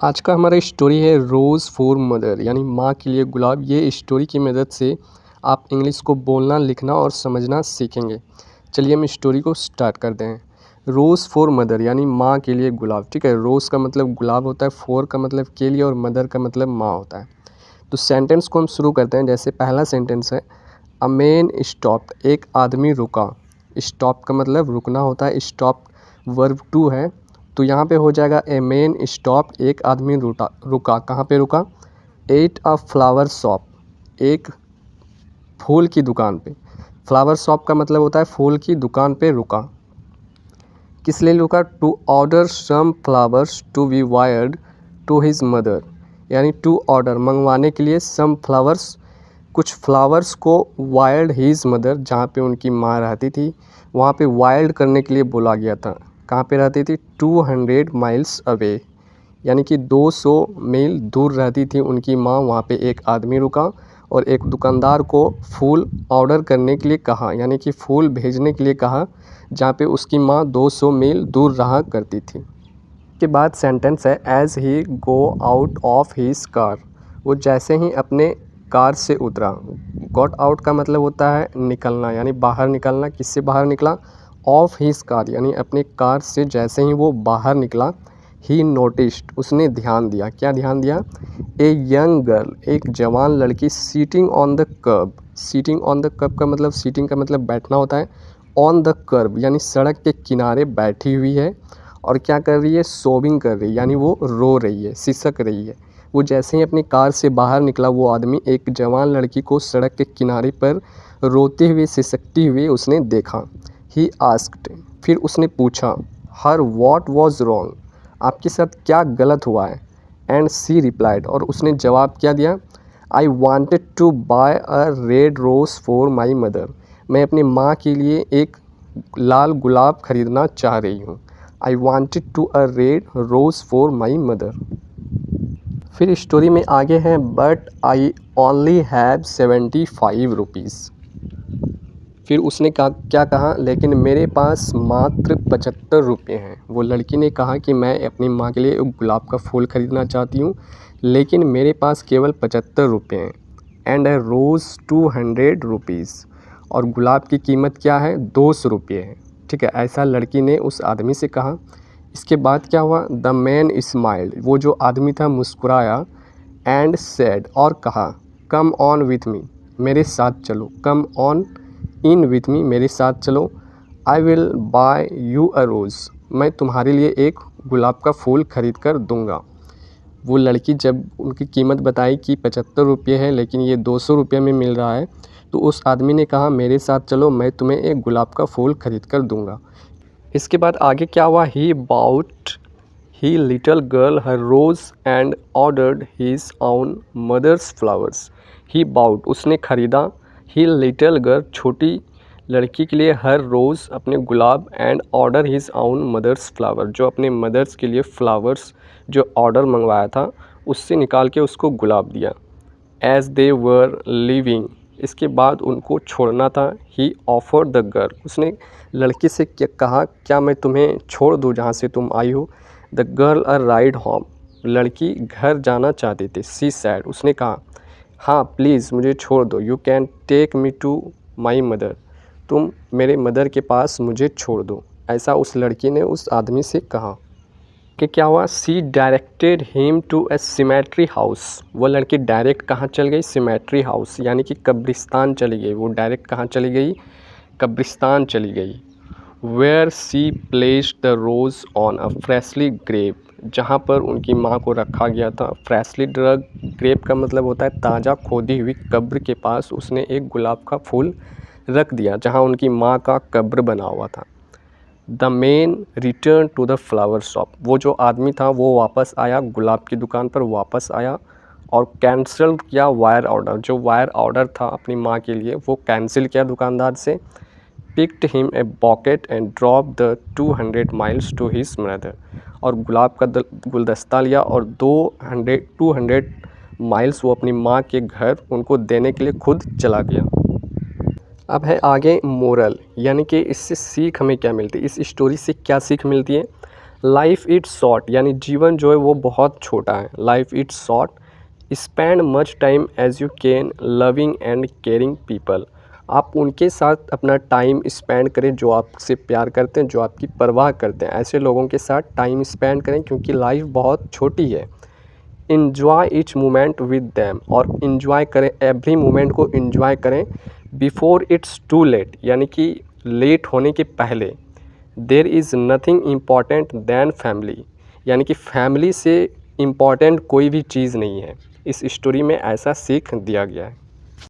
आज का हमारा स्टोरी है रोज़ फॉर मदर यानी माँ के लिए गुलाब। ये स्टोरी की मदद से आप इंग्लिश को बोलना, लिखना और समझना सीखेंगे। चलिए हम स्टोरी को स्टार्ट करते हैं। रोज़ फॉर मदर यानी माँ के लिए गुलाब। ठीक है, रोज़ का मतलब गुलाब होता है, फॉर का मतलब के लिए और मदर का मतलब माँ होता है। तो सेंटेंस को हम शुरू करते हैं। जैसे पहला सेंटेंस है, अ मैन स्टॉप्ड, एक आदमी रुका। स्टॉप का मतलब रुकना होता है, स्टॉप वर्ब टू है। तो यहाँ पे हो जाएगा ए मैन स्टॉप्ड, एक आदमी रुका। कहाँ पे रुका? एट अ फ्लावर शॉप, एक फूल की दुकान पे। फ्लावर शॉप का मतलब होता है फूल की दुकान पे रुका। किस लिए रुका? To order some flowers to be wired to his mother, यानी टू ऑर्डर मंगवाने के लिए, सम फ्लावर्स कुछ फ्लावर्स को, वाइल्ड हीज मदर जहाँ पे उनकी माँ रहती थी वहाँ पे वाइल्ड करने के लिए बोला गया था। कहाँ पे रहती थी? 200 माइल्स अवे, यानी कि 200 मील दूर रहती थी उनकी माँ। वहाँ पे एक आदमी रुका और एक दुकानदार को फूल ऑर्डर करने के लिए कहा, यानी कि फूल भेजने के लिए कहा, जहाँ पे उसकी माँ 200 मील दूर रहा करती थी। के बाद सेंटेंस है, as he go out of his car, वो जैसे ही अपने कार से उतरा। गॉट आउट का मतलब होता है निकलना, यानी बाहर निकलना। किससे बाहर निकला? ऑफ हीज कार, यानी अपने कार से जैसे ही वो बाहर निकला, ही नोटिस्ड, उसने ध्यान दिया। क्या ध्यान दिया? ए यंग गर्ल, एक जवान लड़की, sitting on the kerb. Sitting on the kerb का मतलब, सीटिंग का मतलब बैठना होता है, ऑन द कर्ब यानी सड़क के किनारे बैठी हुई है। और क्या कर रही है? सोबिंग कर रही है, यानी वो रो रही है, सिसक रही है। वो जैसे ही अपनी कार से बाहर निकला, वो आदमी एक जवान लड़की को सड़क के किनारे पर रोते हुए, सिसकती हुए उसने देखा। ही आस्क्ड, फिर उसने पूछा, हर व्हाट वाज रॉन्ग, आपके साथ क्या गलत हुआ है? एंड सी रिप्लाइड, और उसने जवाब क्या दिया? I wanted to buy a red rose for my mother, मैं अपनी माँ के लिए एक लाल गुलाब खरीदना चाह रही हूँ। I wanted to a red rose for my mother. फिर स्टोरी में आगे हैं, but I only have 75 rupees. फिर उसने कहा, क्या कहा? लेकिन मेरे पास मात्र 75 रुपये हैं। वो लड़की ने कहा कि मैं अपनी माँ के लिए एक गुलाब का फूल ख़रीदना चाहती हूँ, लेकिन मेरे पास केवल 75 रुपये हैं। एंड ए रोज़ 200 रुपीज़, और गुलाब की कीमत क्या है? 200 रुपये है। ठीक है, ऐसा लड़की ने उस आदमी से कहा। इसके बाद क्या हुआ? द मैन स्माइल्ड, वो जो आदमी था मुस्कुराया। एंड सेड, और कहा, कम ऑन विथ मी, मेरे साथ चलो। Come on in with me, मेरे साथ चलो। I will buy you a rose, मैं तुम्हारे लिए एक गुलाब का फूल खरीद कर दूँगा। वो लड़की जब उनकी कीमत बताई कि 75 रुपये है, लेकिन ये 200 रुपये में मिल रहा है, तो उस आदमी ने कहा, मेरे साथ चलो, मैं तुम्हें एक गुलाब का फूल खरीद कर दूँगा। इसके बाद आगे क्या हुआ? He bought he little girl her rose and ordered his own mother's flowers. He bought, उसने खरीदा, ही लिटल गर्ल, छोटी लड़की के लिए, हर रोज़, अपने गुलाब, and order his own mother's flower, जो अपने मदर्स के लिए फ्लावर्स जो ऑर्डर मंगवाया था उससे निकाल के उसको गुलाब दिया। एज़ दे वर लिविंग, इसके बाद उनको छोड़ना था। ही ऑफर्ड द गर्ल, उसने लड़की से क्या कहा, क्या मैं तुम्हें छोड़ दूँ जहाँ से तुम आई हो? The girl a ride home, लड़की घर जाना चाहती थी। सी सैड, उसने कहा, हाँ प्लीज़ मुझे छोड़ दो। You can take me to my mother, तुम मेरे मदर के पास मुझे छोड़ दो। ऐसा उस लड़की ने उस आदमी से कहा। कि क्या हुआ? She directed him to a cemetery house, वो लड़की डायरेक्ट कहाँ चल गई? सिमेट्री हाउस, यानी कि कब्रिस्तान चली गई। वो डायरेक्ट कहाँ चली गई? कब्रिस्तान चली गई। Where she placed the rose on a freshly grave, जहाँ पर उनकी माँ को रखा गया था। फ्रेशली ड्रग, ग्रेव का मतलब होता है ताज़ा खोदी हुई कब्र के पास उसने एक गुलाब का फूल रख दिया, जहाँ उनकी माँ का कब्र बना हुआ था। The man return to the flower shop, वो जो आदमी था वो वापस आया, गुलाब की दुकान पर वापस आया और कैंसिल किया वायर ऑर्डर। जो वायर ऑर्डर था अपनी माँ के लिए वो कैंसिल किया दुकानदार से। Picked him a bouquet and drop the 200 miles to his mother, और गुलाब का गुलदस्ता लिया और 200 माइल्स वो अपनी माँ के घर उनको देने के लिए खुद चला गया। अब है आगे मोरल, यानी कि इससे सीख हमें क्या मिलती है, इस स्टोरी से क्या सीख मिलती है? लाइफ इट्स शॉर्ट यानी जीवन जो है वो बहुत छोटा है। Life it's short, spend much time as you can loving and caring people. आप उनके साथ अपना टाइम स्पेंड करें जो आपसे प्यार करते हैं, जो आपकी परवाह करते हैं। ऐसे लोगों के साथ टाइम स्पेंड करें क्योंकि लाइफ बहुत छोटी है। Enjoy each moment with them, और इन्जॉय करें, एवरी मोमेंट को इन्जॉय करें बिफोर इट्स टू लेट, यानी कि लेट होने के पहले। There is nothing important than family, यानी कि फैमिली से इम्पॉर्टेंट कोई भी चीज़ नहीं है। इस स्टोरी में ऐसा सीख दिया गया है।